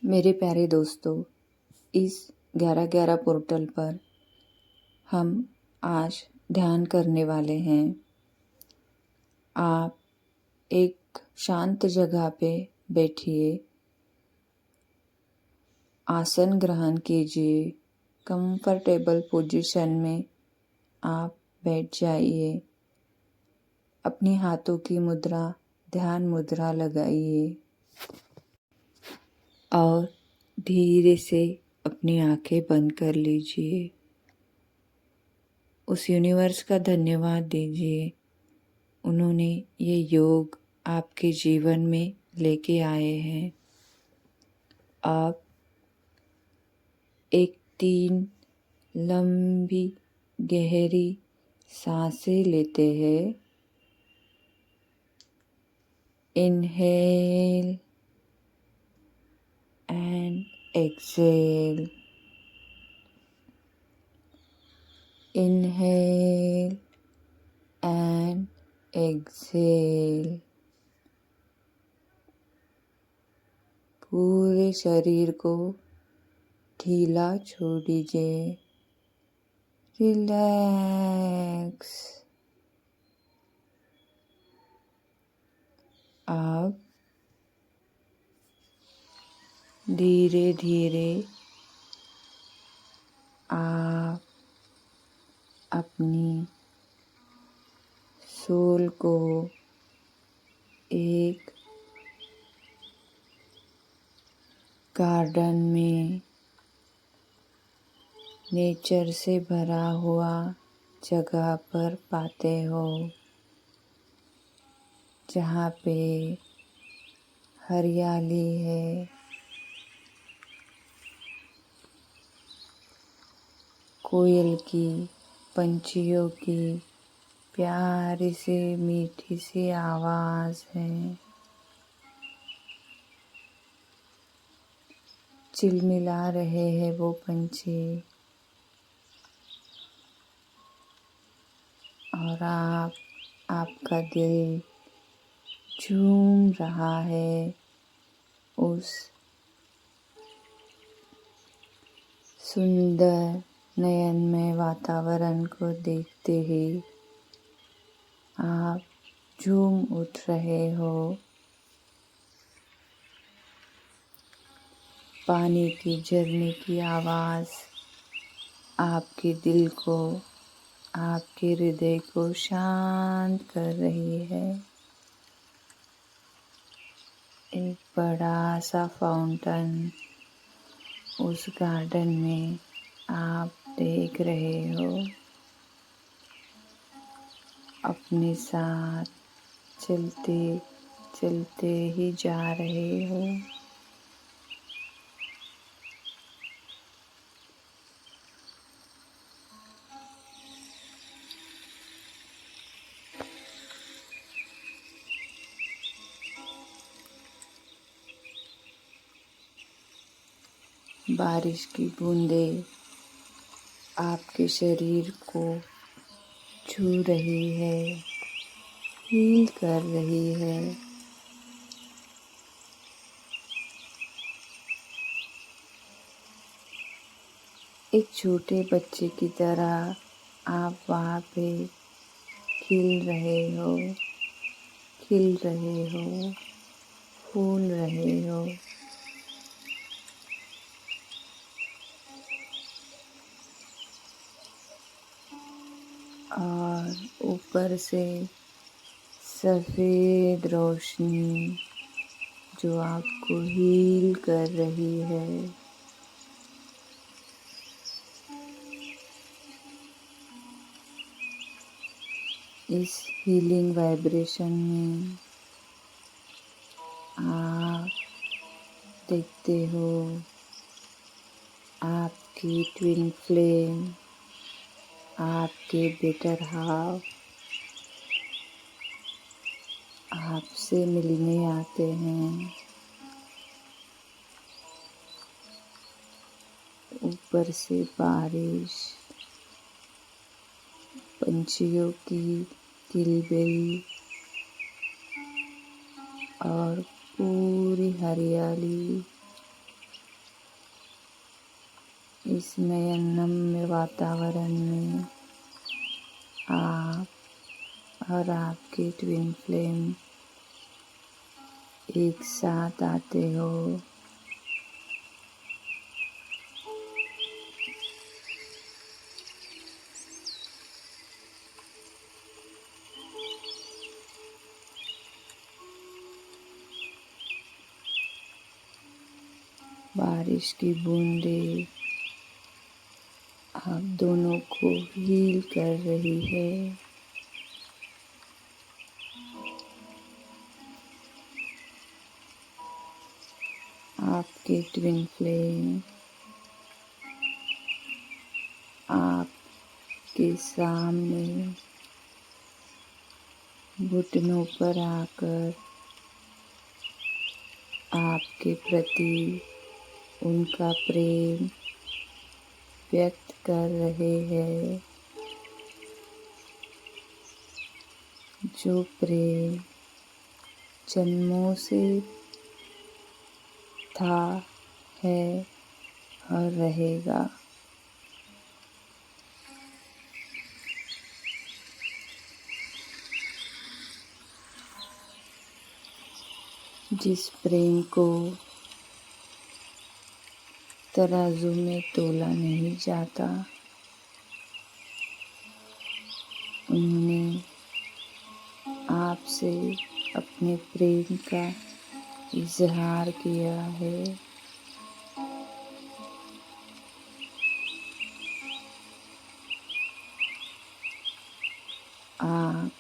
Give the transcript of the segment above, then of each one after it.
मेरे प्यारे दोस्तों, इस 11-11 पोर्टल पर हम आज ध्यान करने वाले हैं। आप एक शांत जगह पे बैठिए, आसन ग्रहण कीजिए, कंफर्टेबल पोजीशन में आप बैठ जाइए। अपने हाथों की मुद्रा ध्यान मुद्रा लगाइए और धीरे से अपनी आंखें बंद कर लीजिए। उस यूनिवर्स का धन्यवाद दीजिए, उन्होंने ये योग आपके जीवन में लेके आए हैं। आप एक 3 लंबी गहरी सांसें लेते हैं। Inhale and exhale. Inhale and exhale. पूरे शरीर को ढीला छोड़ दीजिए। रिलैक्स। अब धीरे धीरे आप अपनी सोल को एक गार्डन में नेचर से भरा हुआ जगह पर पाते हो, जहाँ पे हरियाली है, कोयल की, पंछियों की प्यारी सी मीठी सी आवाज़ है। चिलमिला रहे हैं वो पंछी और आपका दिल झूम रहा है उस सुंदर नयनमय वातावरण को देखते ही। आप झूम उठ रहे हो। पानी की झरने की आवाज़ आपके दिल को, आपके हृदय को शांत कर रही है। एक बड़ा सा फाउंटेन उस गार्डन में आप देख रहे हो। अपने साथ चलते चलते ही जा रहे हो। बारिश की बूंदें आपके शरीर को छू रही है, हील कर रही है। एक छोटे बच्चे की तरह आप वहाँ पे खिल रहे हो, फूल रहे हो। और ऊपर से सफ़ेद रोशनी जो आपको हील कर रही है। इस हीलिंग वाइब्रेशन में आप देखते हो आपकी ट्विन फ्लेम, आपके बेटर हाफ आपसे मिलने आते हैं। ऊपर से बारिश, पंछियों की किलबिल और पूरी हरियाली इस नयन नम्य वातावरण में आप और आपके ट्विन फ्लेम एक साथ आते हो। बारिश की बूंदें आप दोनों को हील कर रही है। आपके ट्विन फ्लेम आपके सामने घुटनों पर आकर आपके प्रति उनका प्रेम व्यक्त कर रहे हैं। जो प्रेम जन्मों से था, है और रहेगा। जिस प्रेम को तराजू में तोला नहीं जाता, उन्होंने आपसे अपने प्रेम का इजहार किया है। आप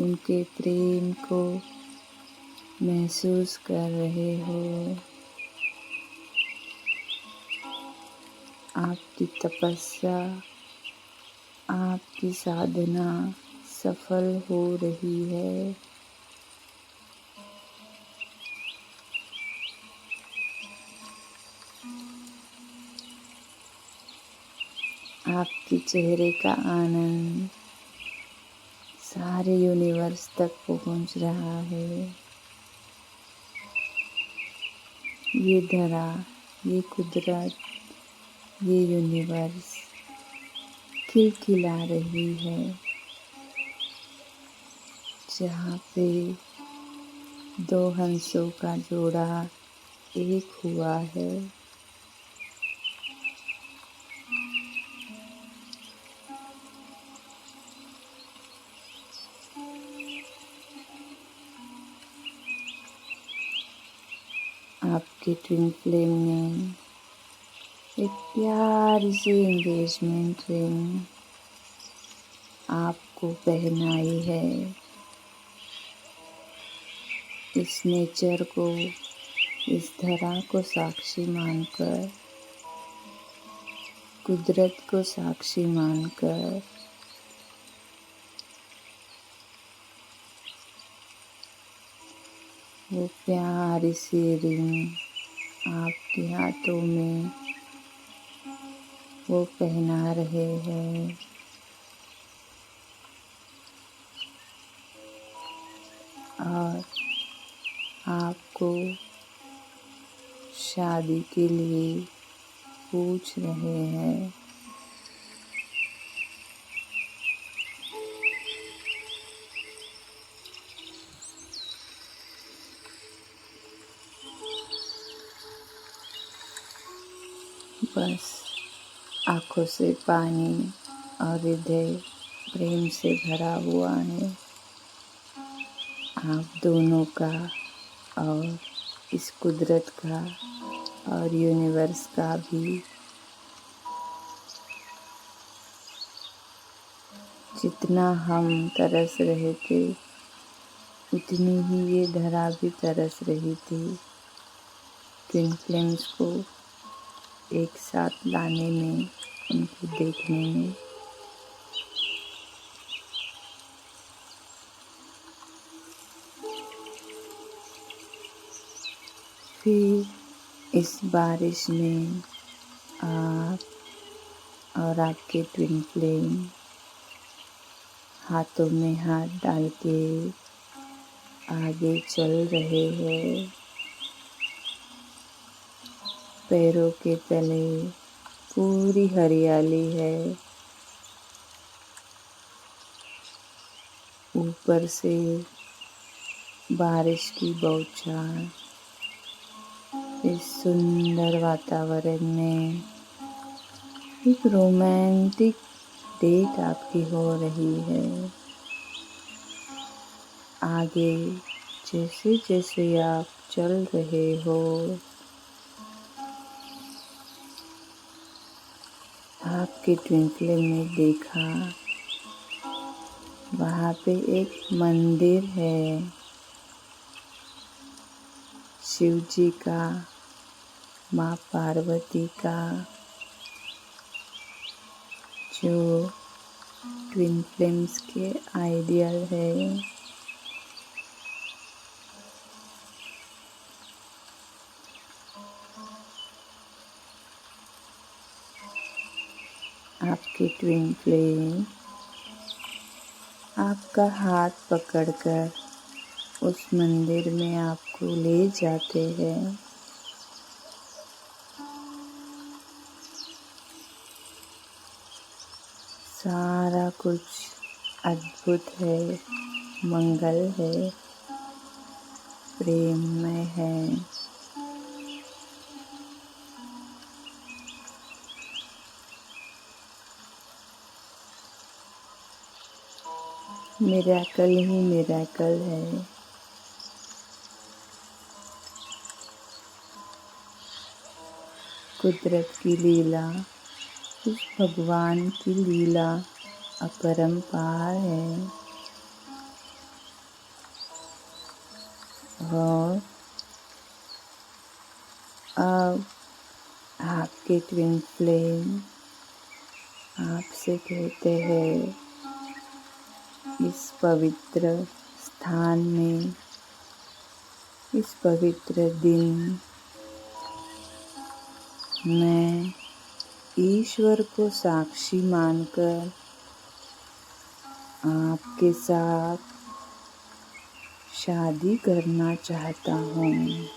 उनके प्रेम को महसूस कर रहे हो। आपकी तपस्या, आपकी साधना सफल हो रही है। आपके चेहरे का आनंद सारे यूनिवर्स तक पहुंच रहा है। ये धरा, ये कुदरत, ये यूनिवर्स खिलखिला रही है। जहाँ पे दो हंसों का जोड़ा एक हुआ है। आपके ट्विन फ्लेम ने एक प्यारी सी एंगेजमेंट रिंग आपको पहनाई है। इस नेचर को, इस धरा को साक्षी मानकर, कुदरत को साक्षी मानकर वो प्यारी सी रिंग आपके हाथों में वो पहना रहे हैं। और आपको शादी के लिए पूछ रहे हैं। बस आँखों से पानी और हृदय प्रेम से भरा हुआ है। आप दोनों का और इस कुदरत का और यूनिवर्स का भी। जितना हम तरस रहे थे, उतनी ही ये धरा भी तरस रही थी ट्विन फ्लेम्स को एक साथ लाने में, उनको देखने में। फिर इस बारिश में आप और आपके ट्विन फ्लेम हाथों में हाथ डाल के आगे चल रहे हैं। पैरों के तले पूरी हरियाली है। ऊपर से बारिश की बौछार इस सुंदर वातावरण में एक रोमांटिक डेट आपकी हो रही है। आगे जैसे जैसे आप चल रहे हो, आपके ट्विन फ्लेम ने देखा वहाँ पे एक मंदिर है शिव जी का, माँ पार्वती का, जो ट्विन फ्लेम्स के आइडियल है। आपके ट्विन फ्लेम आपका हाथ पकड़कर उस मंदिर में आपको ले जाते हैं। सारा कुछ अद्भुत है, मंगल है, प्रेममय है। मिरेकल ही मिरेकल है। कुदरत की लीला, उस भगवान की लीला अपरंपार है। और अब आपके ट्विन फ्लेम आपसे कहते हैं, इस पवित्र स्थान में, इस पवित्र दिन मैं ईश्वर को साक्षी मानकर आपके साथ शादी करना चाहता हूँ।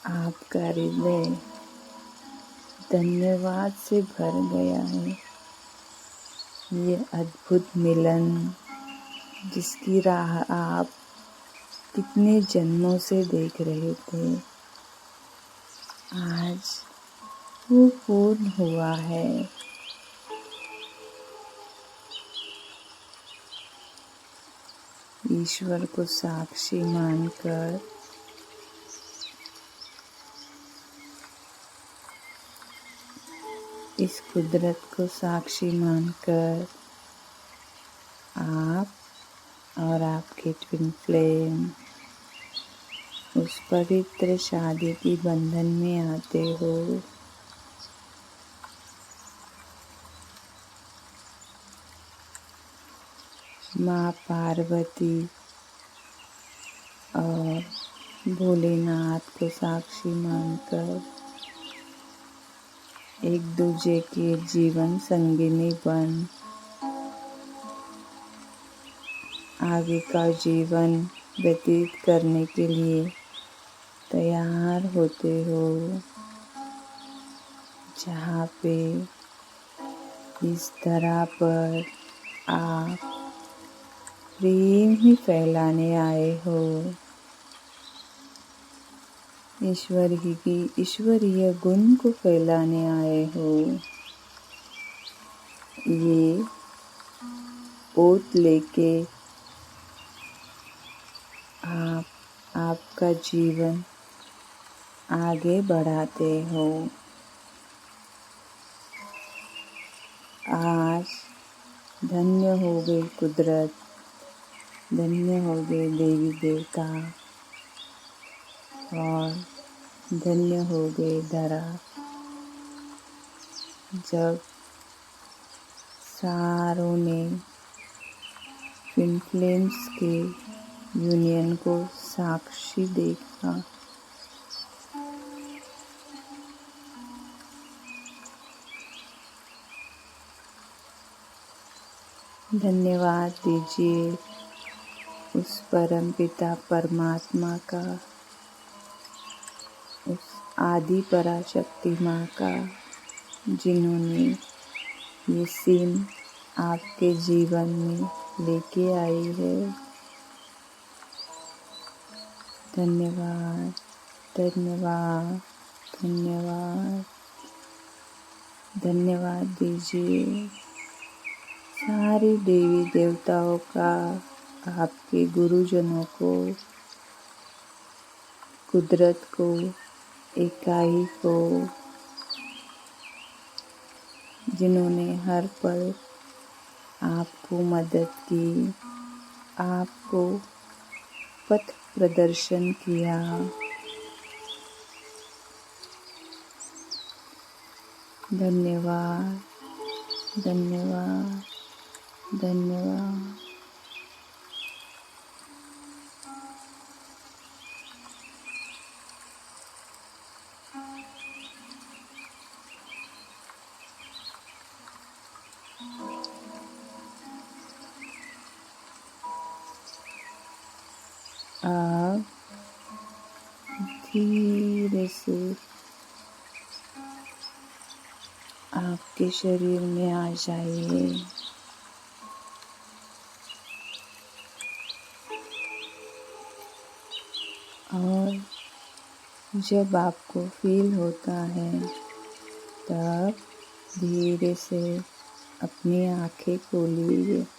आपका हृदय धन्यवाद से भर गया है। ये अद्भुत मिलन जिसकी राह आप कितने जन्मों से देख रहे थे, आज वो पूर्ण हुआ है। ईश्वर को साक्षी मानकर इस कुदरत को साक्षी मानकर आप और आपके ट्विन फ्लेम उस पवित्र शादी की बंधन में आते हो। माँ पार्वती और भोलेनाथ को साक्षी मानकर एक दूजे के जीवन संगिनी बन आगे का जीवन व्यतीत करने के लिए तैयार होते हो। जहाँ पे इस तरह पर आप प्रेम ही फैलाने आए हो, ईश्वरीय गुण को फैलाने आए हो। ये ओत लेके आप आपका जीवन आगे बढ़ाते हो। आज धन्य हो गई कुदरत, धन्य हो गए देवी देवता और धन्य हो गए धरा, जब सारों ने ट्विन फ्लेम्स के यूनियन को साक्षी देखा। धन्यवाद दीजिए उस परम पिता परमात्मा का, उस आदि पराशक्ति माँ का, जिन्होंने ये सीन आपके जीवन में लेके आई है। धन्यवाद, धन्यवाद, धन्यवाद, धन्यवाद दीजिए सारी देवी देवताओं का, आपके गुरुजनों को, कुदरत को, इकाई को, जिन्होंने हर पल आपको मदद की, आपको पथ प्रदर्शन किया। धन्यवाद, धन्यवाद, धन्यवाद। आप धीरे से आपके शरीर में आ जाइए। और जब आपको फील होता है तब धीरे से अपनी आँखें खोलिए।